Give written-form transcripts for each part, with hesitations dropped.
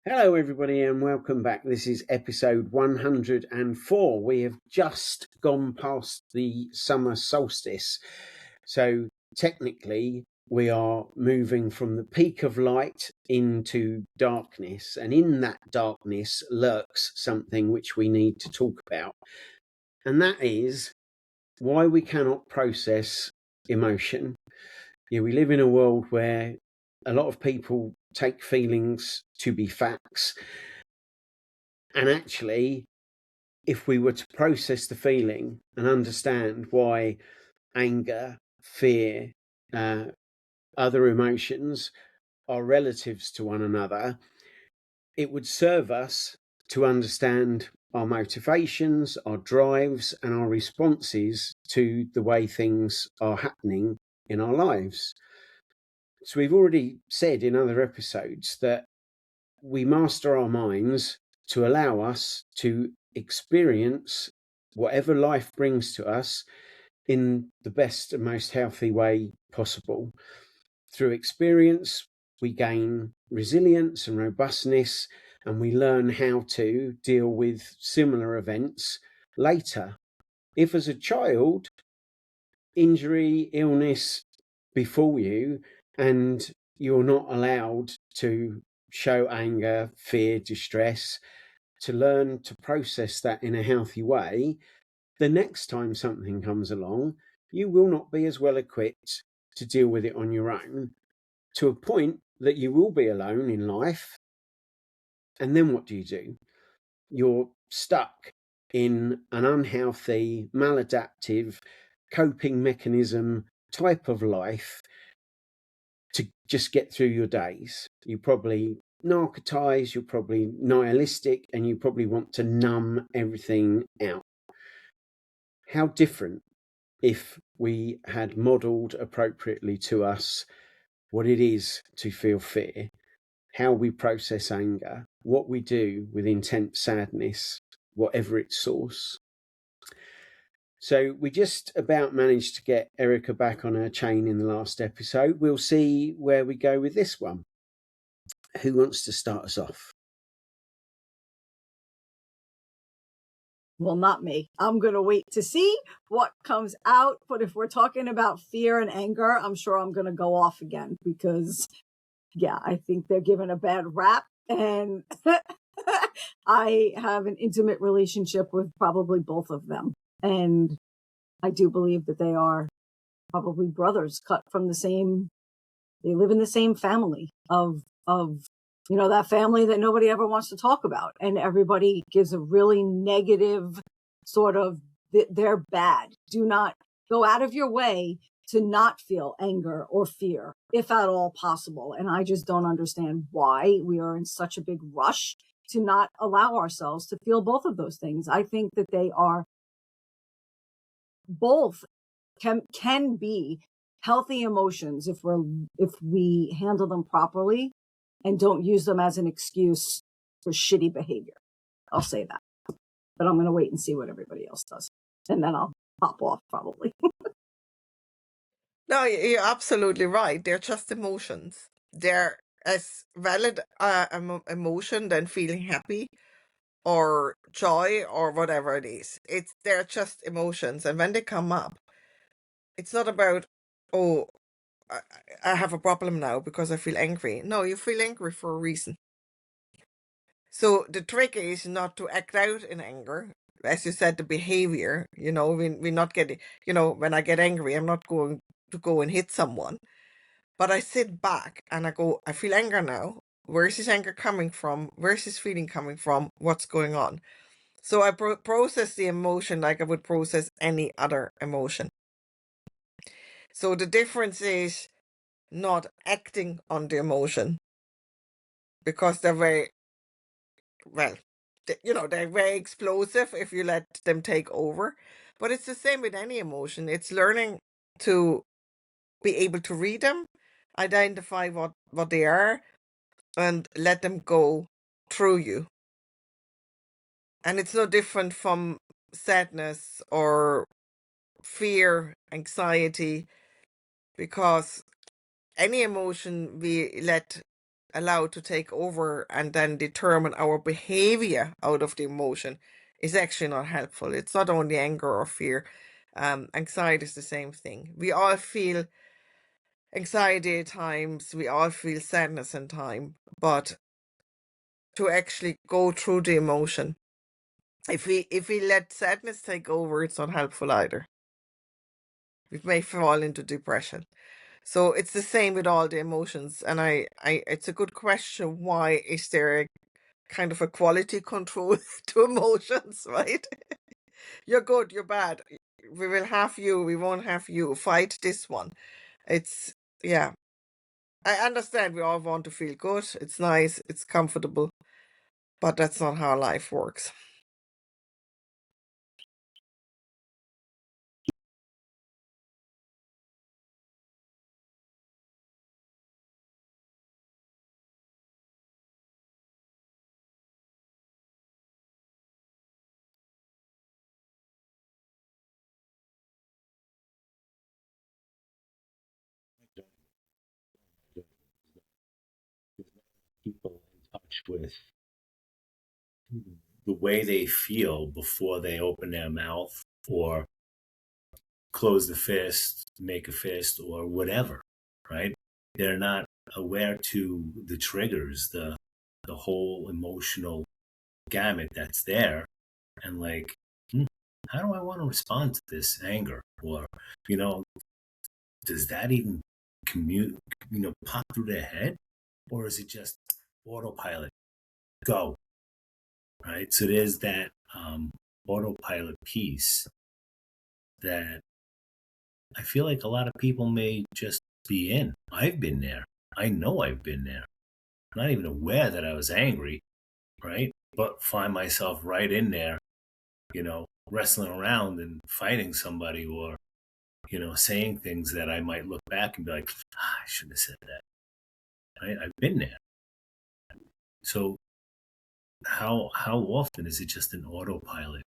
Hello, everybody, and welcome back. This is episode 104. We have just gone past the summer solstice. So, technically, we are moving from the peak of light into darkness. And in that darkness lurks something which we need to talk about. And that is why we cannot process emotion. We live in a world where a lot of people take feelings to be facts. And actually, if we were to process the feeling and understand why anger, fear, other emotions are relatives to one another, it would serve us to understand our motivations, our drives, and our responses to the way things are happening in our lives. So we've already said in other episodes that we master our minds to allow us to experience whatever life brings to us in the best and most healthy way possible. Through experience, we gain resilience and robustness, and we learn how to deal with similar events later. If as a child, injury, illness befall you, and you're not allowed to show anger, fear, distress, to learn to process that in a healthy way, the next time something comes along, you will not be as well equipped to deal with it on your own, to a point that you will be alone in life. And then what do? You're stuck in an unhealthy, maladaptive coping mechanism type of life to just get through your days. You probably narcotize, you're probably nihilistic, and you probably want to numb everything out. How different if we had modeled appropriately to us what it is to feel fear, how we process anger, what we do with intense sadness, whatever its source. So we just about managed to get Erica back on her chain in the last episode. We'll see where we go with this one. Who wants to start us off? Well, not me. I'm going to wait to see what comes out. But if we're talking about fear and anger, I'm sure I'm going to go off again because, yeah, I think they're given a bad rap. And I have an intimate relationship with probably both of them. And I do believe that they are probably brothers cut from the same, they live in the same family of that family that nobody ever wants to talk about. And everybody gives a really negative sort of, they're bad. Do not go out of your way to not feel anger or fear, if at all possible. And I just don't understand why we are in such a big rush to not allow ourselves to feel both of those things. I think that they are both can be healthy emotions if we handle them properly and don't use them as an excuse for shitty behavior. I'll say that. But I'm going to wait and see what everybody else does. And then I'll pop off probably. No, you're absolutely right. They're just emotions. They're as valid emotion than feeling happy or joy or whatever it is. They're just emotions. And when they come up, it's not about, oh, I have a problem now because I feel angry. No, you feel angry for a reason. So the trick is not to act out in anger. As you said, the behavior, we're not getting, when I get angry, I'm not going to go and hit someone. But I sit back and I go, I feel anger now. Where is this anger coming from? Where is this feeling coming from? What's going on? So I process the emotion like I would process any other emotion. So the difference is not acting on the emotion because they're very, well, they're very explosive if you let them take over. But it's the same with any emotion. It's learning to be able to read them, identify what they are, and let them go through you. And it's no different from sadness or fear, anxiety, because any emotion we let allowed to take over and then determine our behavior out of the emotion is actually not helpful. It's not only anger or fear. Anxiety is the same thing. We all feel anxiety at times, we all feel sadness in time, but to actually go through the emotion, if we let sadness take over, it's not helpful either. We may fall into depression. So it's the same with all the emotions. And it's a good question. Why is there a kind of a quality control to emotions, right? You're good, you're bad. We will have you, we won't have you. Fight this one. It's, yeah. I understand we all want to feel good. It's nice, it's comfortable, but that's not how life works. People in touch with the way they feel before they open their mouth or close the fist, make a fist, or whatever, right? They're not aware to the triggers, the whole emotional gamut that's there, and like, how do I want to respond to this anger? Or, you know, does that even pop through their head, or is it just autopilot? Go, right? So there's that autopilot piece that I feel like a lot of people may just be in. I've been there. I know I've been there. I'm not even aware that I was angry, right? But find myself right in there, wrestling around and fighting somebody, or, saying things that I might look back and be like, I shouldn't have said that. Right? I've been there. So how often is it just an autopilot?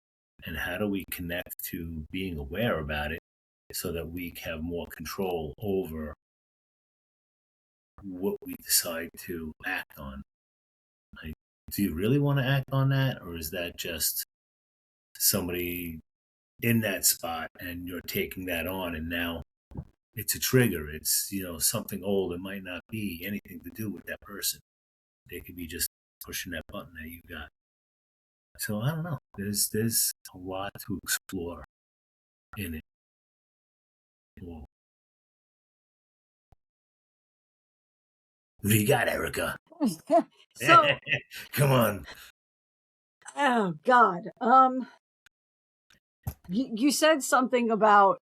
And how do we connect to being aware about it so that we have more control over what we decide to act on? Like, do you really want to act on that, or is that just somebody in that spot and you're taking that on, and now it's a trigger? It's something old. It might not be anything to do with that person. They could be just pushing that button that you got. So I don't know. There's a lot to explore in it. Whoa. What do you got, Erica? So, come on. oh God. You said something about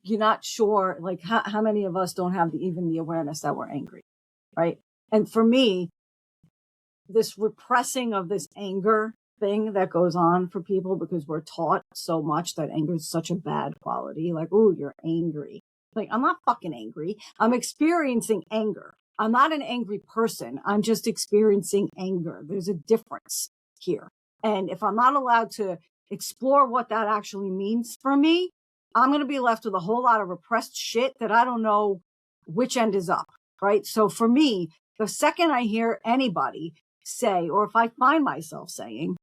you're not sure, like how many of us don't have even the awareness that we're angry, right? And for me, this repressing of this anger thing that goes on for people, because we're taught so much that anger is such a bad quality. Like, oh, you're angry. Like, I'm not fucking angry. I'm experiencing anger. I'm not an angry person. I'm just experiencing anger. There's a difference here. And if I'm not allowed to explore what that actually means for me, I'm going to be left with a whole lot of repressed shit that I don't know which end is up. Right. So for me, the second I hear anybody say, or if I find myself saying,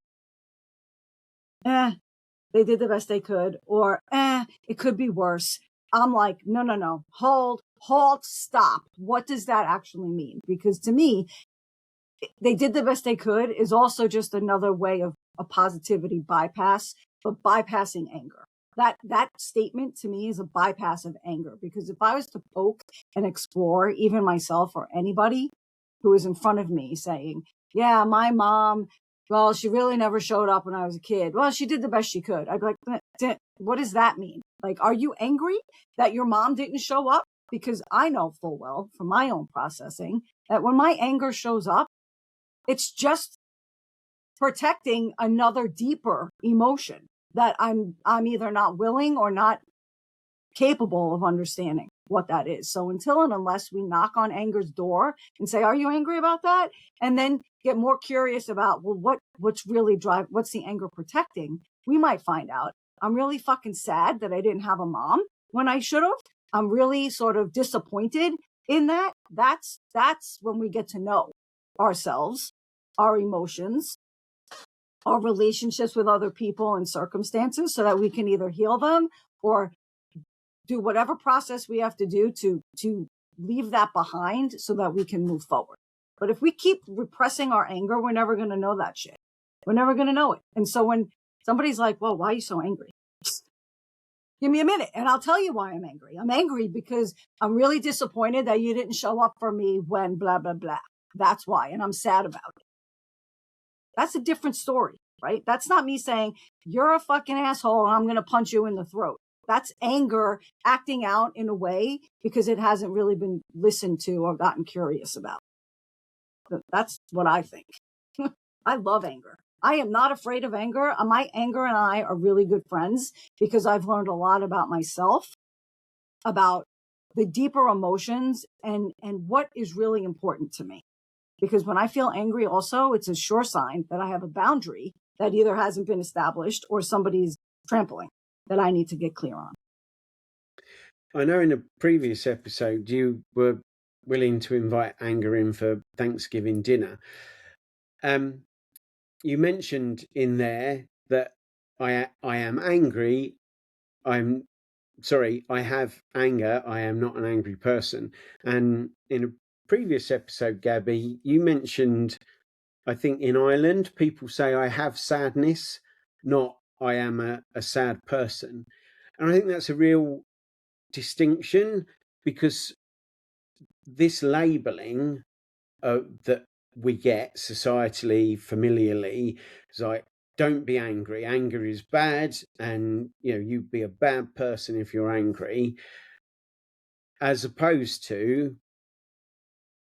they did the best they could, or it could be worse, I'm like, no, halt, stop. What does that actually mean? Because to me, they did the best they could is also just another way of a positivity bypass, but bypassing anger. That statement to me is a bypass of anger, because if I was to poke and explore even myself or anybody who is in front of me saying, yeah, my mom, well, she really never showed up when I was a kid. Well, she did the best she could. I'd be like, what does that mean? Like, are you angry that your mom didn't show up? Because I know full well from my own processing that when my anger shows up, it's just protecting another deeper emotion that I'm either not willing or not capable of understanding what that is. So until and unless we knock on anger's door and say, are you angry about that? And then get more curious about, well, what's the anger protecting? We might find out I'm really fucking sad that I didn't have a mom when I should have. I'm really sort of disappointed in that. That's when we get to know ourselves, our emotions, our relationships with other people and circumstances, so that we can either heal them or do whatever process we have to do to leave that behind so that we can move forward. But if we keep repressing our anger, we're never going to know that shit. We're never going to know it. And so when somebody's like, well, why are you so angry? Give me a minute and I'll tell you why I'm angry. I'm angry because I'm really disappointed that you didn't show up for me when blah, blah, blah. That's why. And I'm sad about it. That's a different story, right? That's not me saying you're a fucking asshole and I'm going to punch you in the throat. That's anger acting out in a way because it hasn't really been listened to or gotten curious about. That's what I think. I love anger. I am not afraid of anger. My anger and I are really good friends because I've learned a lot about myself, about the deeper emotions and what is really important to me. Because when I feel angry also, it's a sure sign that I have a boundary that either hasn't been established or somebody's trampling that I need to get clear on. I know in a previous episode you were willing to invite anger in for Thanksgiving dinner. You mentioned in there that I am angry. I have anger. I am not an angry person. And in a previous episode, Gabby, you mentioned, I think in Ireland, people say I have sadness, not I am a sad person. And I think that's a real distinction, because this labeling that we get societally, familiarly, is like, don't be angry. Anger is bad, and you'd be a bad person if you're angry. As opposed to,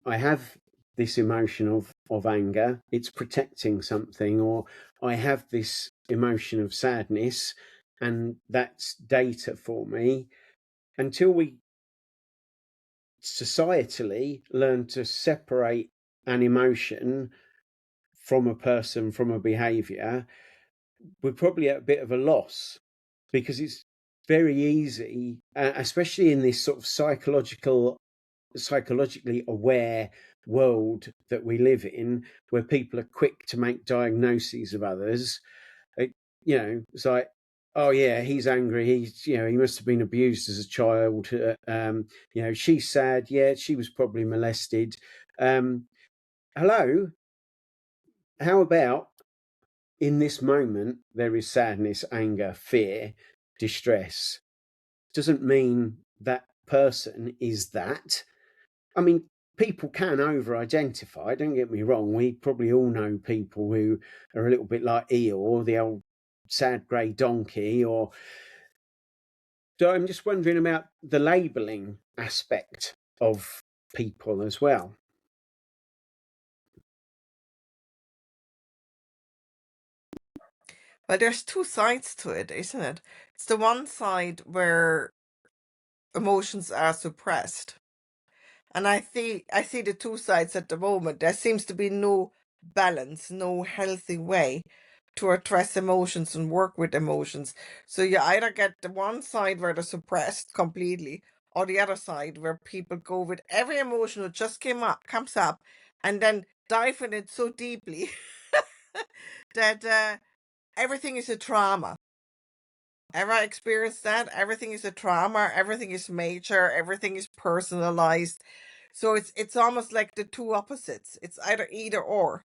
I have this emotion of anger, it's protecting something, or I have this emotion of sadness, and that's data for me. Until we societally learn to separate an emotion from a person, from a behavior, we're probably at a bit of a loss, because it's very easy, especially in this sort of psychologically aware world that we live in, where people are quick to make diagnoses of others. It's like, oh yeah, he's angry, he must have been abused as a child, she's sad, yeah, she was probably molested. Hello, how about in this moment there is sadness, anger, fear, distress? Doesn't mean that person is that. I mean, people can over-identify, don't get me wrong. We probably all know people who are a little bit like Eeyore, the old sad grey donkey. So I'm just wondering about the labelling aspect of people as well. Well, there's two sides to it, isn't it? It's the one side where emotions are suppressed. And I see the two sides at the moment. There seems to be no balance, no healthy way to address emotions and work with emotions. So you either get the one side where they're suppressed completely, or the other side where people go with every emotion that just comes up, and then dive in it so deeply that everything is a trauma. Ever experienced that? Everything is a trauma, everything is major, everything is personalized. So it's almost like the two opposites. It's either or.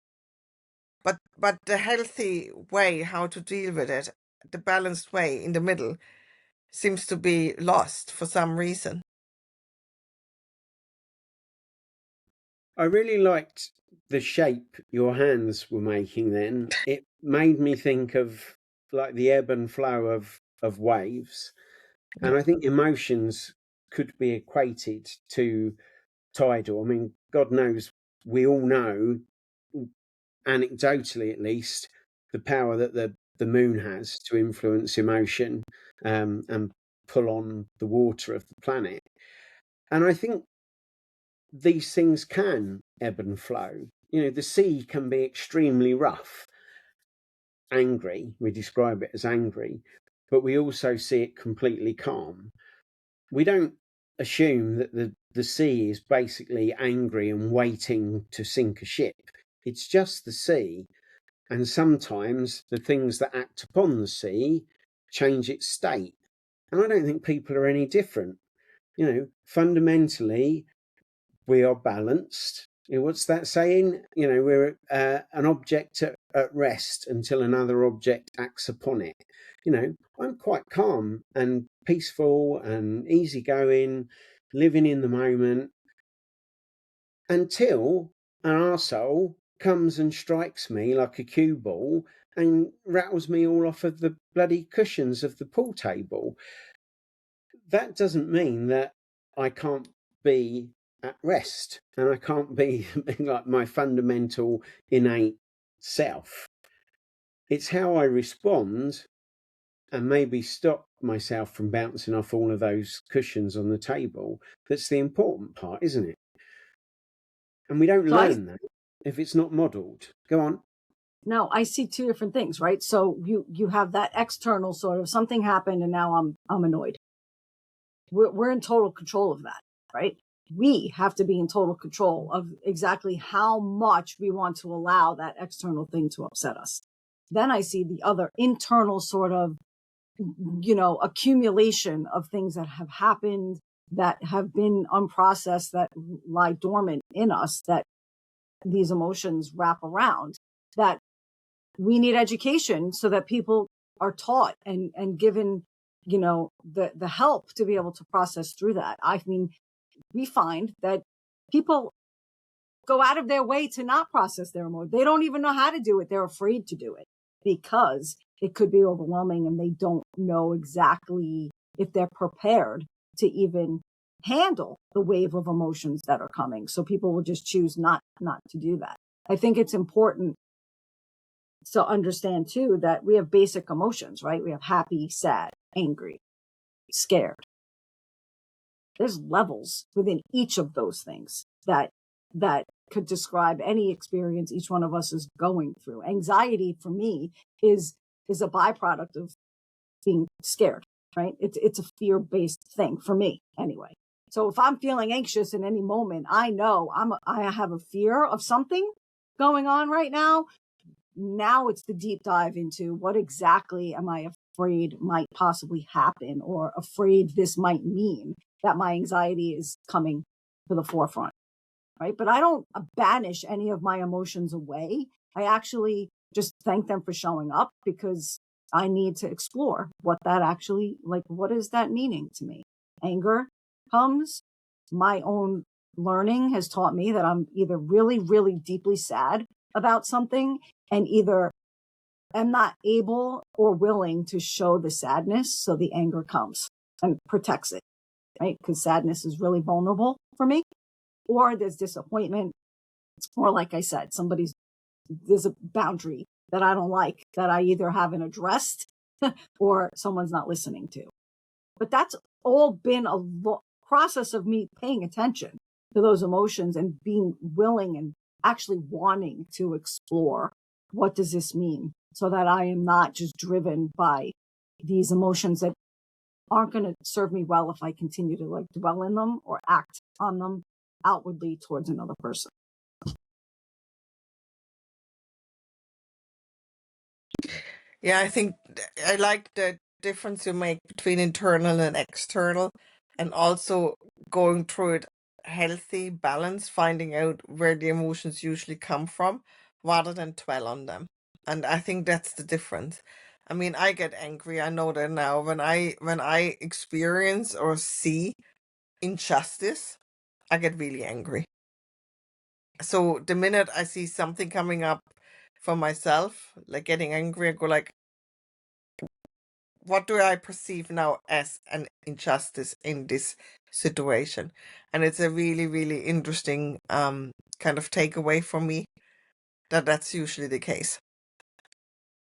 But the healthy way how to deal with it, the balanced way in the middle, seems to be lost for some reason. I really liked the shape your hands were making then. It made me think of like the ebb and flow of waves. And I think emotions could be equated to tidal. I mean, God knows, we all know, anecdotally at least, the power that the moon has to influence emotion, and pull on the water of the planet. And I think these things can ebb and flow. The sea can be extremely rough, angry. We describe it as angry, but we also see it completely calm. We don't assume that the sea is basically angry and waiting to sink a ship. It's just the sea. And sometimes the things that act upon the sea change its state. And I don't think people are any different. Fundamentally, we are balanced. What's that saying? We're an object at rest until another object acts upon it. I'm quite calm and peaceful and easygoing, living in the moment, until an arsehole comes and strikes me like a cue ball and rattles me all off of the bloody cushions of the pool table. That doesn't mean that I can't be at rest and I can't be like my fundamental innate self. It's how I respond and maybe stop myself from bouncing off all of those cushions on the table that's the important part, isn't it? And we don't learn that if it's not modeled. Go on. No, I see two different things, right? So you have that external sort of something happened and now I'm annoyed. We're in total control of that, right? We have to be in total control of exactly how much we want to allow that external thing to upset us. Then I see the other internal sort of, accumulation of things that have happened, that have been unprocessed, that lie dormant in us, that these emotions wrap around, that we need education so that people are taught and given, the help to be able to process through that. I mean, we find that people go out of their way to not process their emotions. They don't even know how to do it. They're afraid to do it because it could be overwhelming and they don't know exactly if they're prepared to even handle the wave of emotions that are coming. So people will just choose not to do that. I think it's important to understand too that we have basic emotions, right? We have happy, sad, angry, scared. There's levels within each of those things that could describe any experience each one of us is going through. Anxiety for me is a byproduct of being scared, right? It's a fear-based thing for me anyway. So if I'm feeling anxious in any moment, I know I have a fear of something going on right now. Now it's the deep dive into what exactly am I afraid might possibly happen, or afraid this might mean that my anxiety is coming to the forefront, right? But I don't banish any of my emotions away. I actually just thank them for showing up because I need to explore what that actually, like, what is that meaning to me? Anger comes. My own learning has taught me that I'm either really, really deeply sad about something and either am not able or willing to show the sadness. So the anger comes and protects it, right? Because sadness is really vulnerable for me. Or there's disappointment. Or like I said, there's a boundary that I don't like that I either haven't addressed or someone's not listening to. But that's all been a process of me paying attention to those emotions and being willing and actually wanting to explore what does this mean, so that I am not just driven by these emotions that aren't going to serve me well if I continue to like dwell in them or act on them outwardly towards another person. Yeah, I think I like the difference you make between internal and external, and also going through it healthy, balance, finding out where the emotions usually come from rather than dwell on them. And I think that's the difference. I mean, I get angry. I know that now. When I experience or see injustice, I get really angry. So the minute I see something coming up for myself, like getting angry, I go like, what do I perceive now as an injustice in this situation? And it's a really, really interesting kind of takeaway for me that that's usually the case.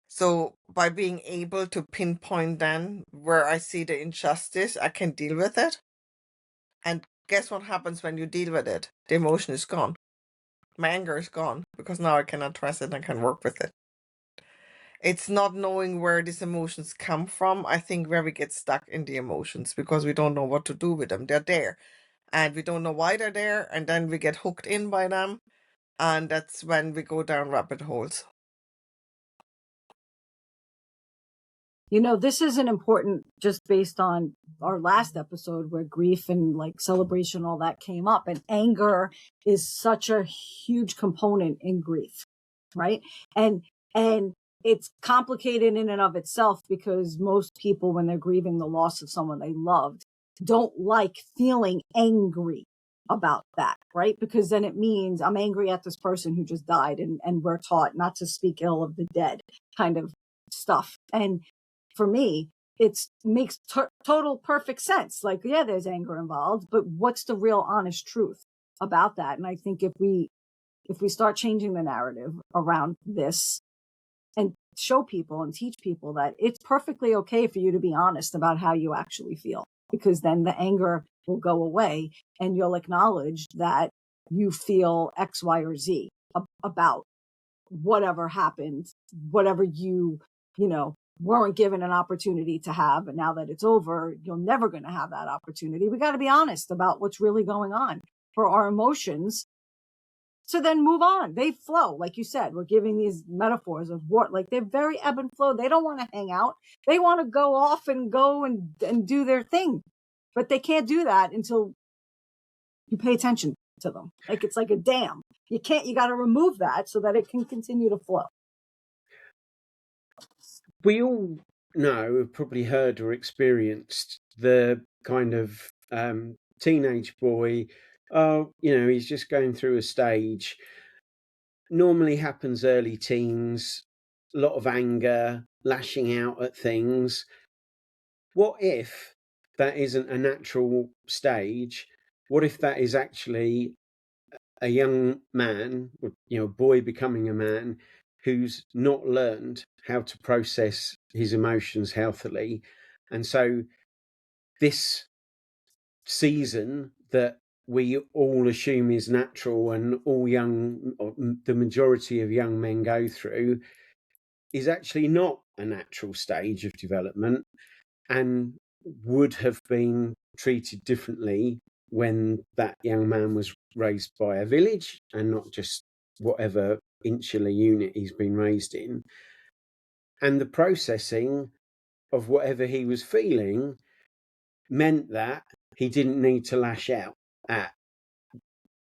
So by being able to pinpoint then where I see the injustice, I can deal with it. And guess what happens when you deal with it? The emotion is gone. My anger is gone because now I can address it and I can work with it. It's not knowing where these emotions come from, I think, where we get stuck in the emotions because we don't know what to do with them. They're there and we don't know why they're there, and then we get hooked in by them And that's when we go down rabbit holes. You know, this is an important, just based on our last episode where grief and like celebration, all that came up, and anger is such a huge component in grief, right? And it's complicated in and of itself because most people, when they're grieving the loss of someone they loved, don't like feeling angry about that, right? Because then it means I'm angry at this person who just died, and we're taught not to speak ill of the dead kind of stuff. And for me, it makes total perfect sense. Like, yeah, there's anger involved, but what's the real honest truth about that? And I think if we start changing the narrative around this and show people and teach people that it's perfectly okay for you to be honest about how you actually feel, because then the anger will go away and you'll acknowledge that you feel X, Y, or Z about whatever happened, whatever you know, weren't given an opportunity to have. And now that it's over, you're never going to have that opportunity. We got to be honest about what's really going on for our emotions. So then move on. They flow. Like you said, we're giving these metaphors of what, like they're very ebb and flow. They don't want to hang out. They want to go off and go and do their thing, but they can't do that until you pay attention to them. Like it's like a dam. You got to remove that so that it can continue to flow. We all know, have probably heard or experienced the kind of teenage boy. Oh, you know, he's just going through a stage. Normally happens early teens, a lot of anger, lashing out at things. What if that isn't a natural stage? What if that is actually a young man, or, you know, boy becoming a man who's not learned how to process his emotions healthily? And so this season that we all assume is natural and all young, or the majority of young men go through, is actually not a natural stage of development and would have been treated differently when that young man was raised by a village and not just whatever insular unit he's been raised in. And the processing of whatever he was feeling meant that he didn't need to lash out at,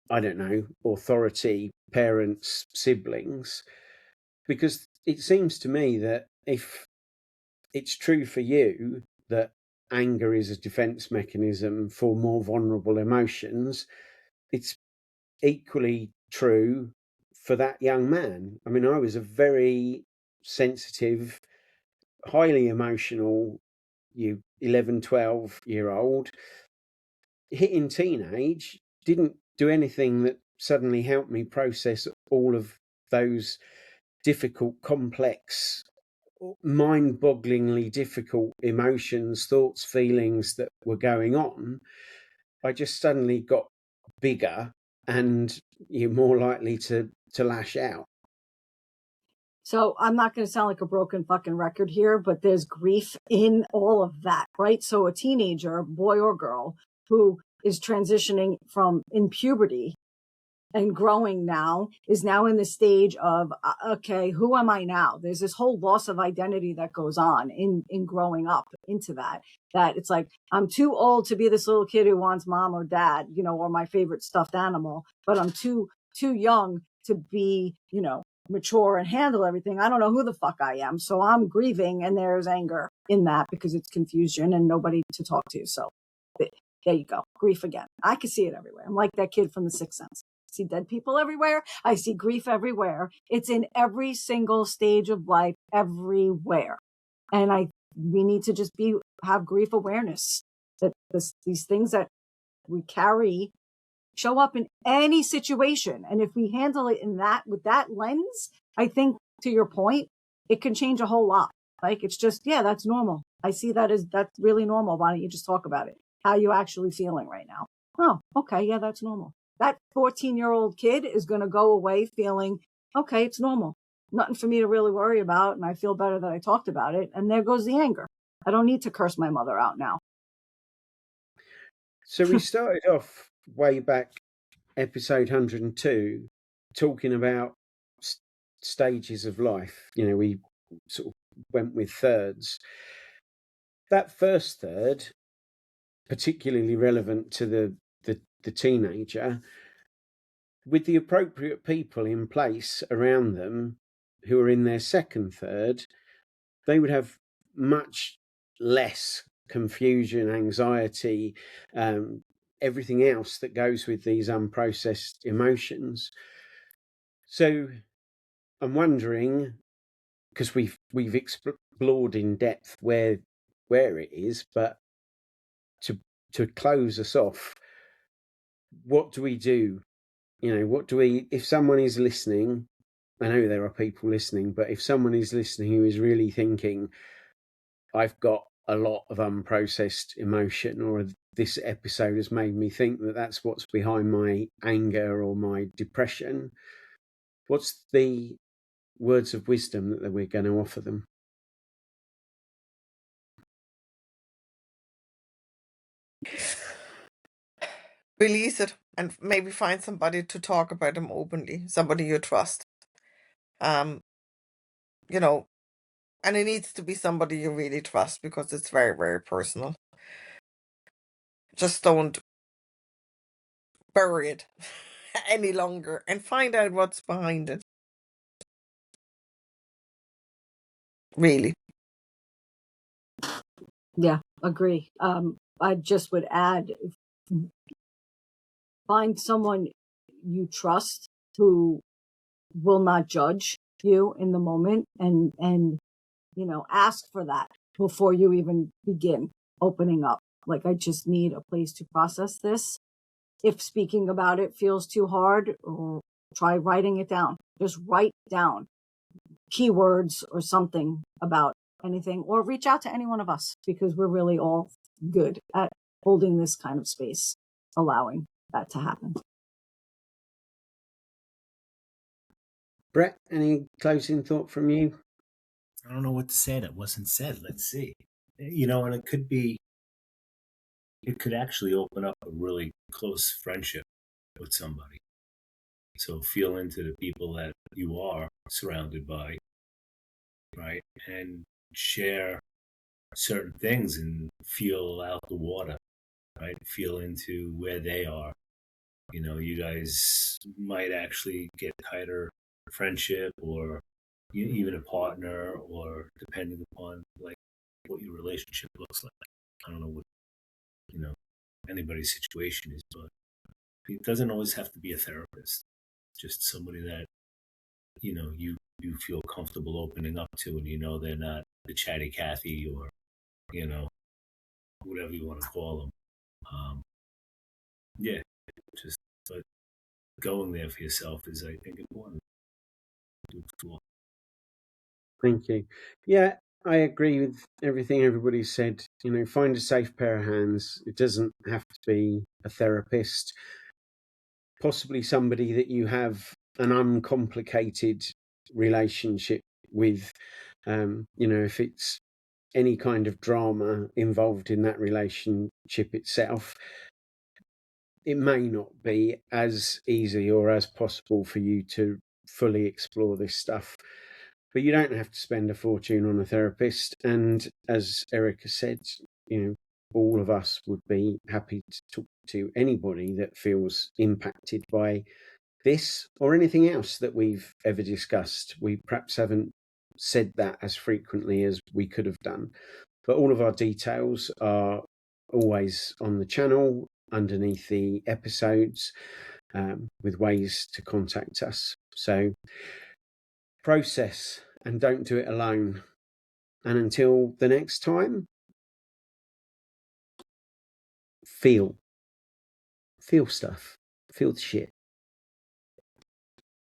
I don't know, authority, parents, siblings, because it seems to me that if it's true for you that anger is a defense mechanism for more vulnerable emotions, it's equally true for that young man. I mean, I was a very sensitive, highly emotional, 11, 12-year-old. Hitting teenage didn't do anything that suddenly helped me process all of those difficult, complex, mind-bogglingly difficult emotions, thoughts, feelings that were going on. I just suddenly got bigger and you're more likely to lash out. So I'm not going to sound like a broken fucking record here, but there's grief in all of that, right? So a teenager, boy or girl, who is transitioning from in puberty and growing now is now in the stage of, okay, who am I now? There's this whole loss of identity that goes on in growing up into that it's like, I'm too old to be this little kid who wants mom or dad, you know, or my favorite stuffed animal, but I'm too young to be, you know, mature and handle everything. I don't know who the fuck I am. So I'm grieving, and there's anger in that because it's confusion and nobody to talk to. So there you go. Grief again. I can see it everywhere. I'm like that kid from The Sixth Sense. I see dead people everywhere. I see grief everywhere. It's in every single stage of life, everywhere. And we need to just have grief awareness that these things that we carry show up in any situation. And if we handle it with that lens, I think, to your point, it can change a whole lot. Like, it's just, yeah, that's normal. I see that's really normal. Why don't you just talk about it? How are you actually feeling right now? Oh, okay. Yeah, that's normal. That 14-year-old kid is going to go away feeling, okay, it's normal. Nothing for me to really worry about. And I feel better that I talked about it. And there goes the anger. I don't need to curse my mother out now. So we started off way back, episode 102, talking about stages of life. We sort of went with thirds. That first third, particularly relevant to the teenager, with the appropriate people in place around them who are in their second third, they would have much less confusion, anxiety, everything else that goes with these unprocessed emotions. So I'm wondering, because we've explored in depth where it is, but to close us off, what do we do? If someone is listening, I know there are people listening, but if someone is listening who is really thinking, I've got a lot of unprocessed emotion, or this episode has made me think that that's what's behind my anger or my depression, what's the words of wisdom that we're going to offer them? Release it and maybe find somebody to talk about them openly, somebody you trust. And it needs to be somebody you really trust, because it's very, very personal. Just don't bury it any longer and find out what's behind it. Really. Yeah, agree. I just would add, find someone you trust who will not judge you in the moment, and ask for that before you even begin opening up. Like, I just need a place to process this. If speaking about it feels too hard, or try writing it down. Just write down keywords or something about anything, or reach out to any one of us, because we're really all good at holding this kind of space, allowing that to happen. Brett, any closing thought from you? I don't know what to say that wasn't said. Let's see. And it could actually open up a really close friendship with somebody. So feel into the people that you are surrounded by, right? And share certain things and feel out the water, right? Feel into where they are. You guys might actually get tighter friendship, or even a partner, or depending upon like what your relationship looks like. I don't know what anybody's situation is, but it doesn't always have to be a therapist. Just somebody that you feel comfortable opening up to, and they're not the chatty Cathy, or whatever you want to call them. Yeah, but going there for yourself is, I think, important. Thank you. Yeah, I agree with everything everybody said. Find a safe pair of hands. It doesn't have to be a therapist. Possibly somebody that you have an uncomplicated relationship with. If it's any kind of drama involved in that relationship itself, it may not be as easy or as possible for you to fully explore this stuff. But you don't have to spend a fortune on a therapist. And as Erica said, all of us would be happy to talk to anybody that feels impacted by this or anything else that we've ever discussed. We perhaps haven't said that as frequently as we could have done, but all of our details are always on the channel underneath the episodes, with ways to contact us. So process and don't do it alone. And until the next time, feel stuff, feel the shit.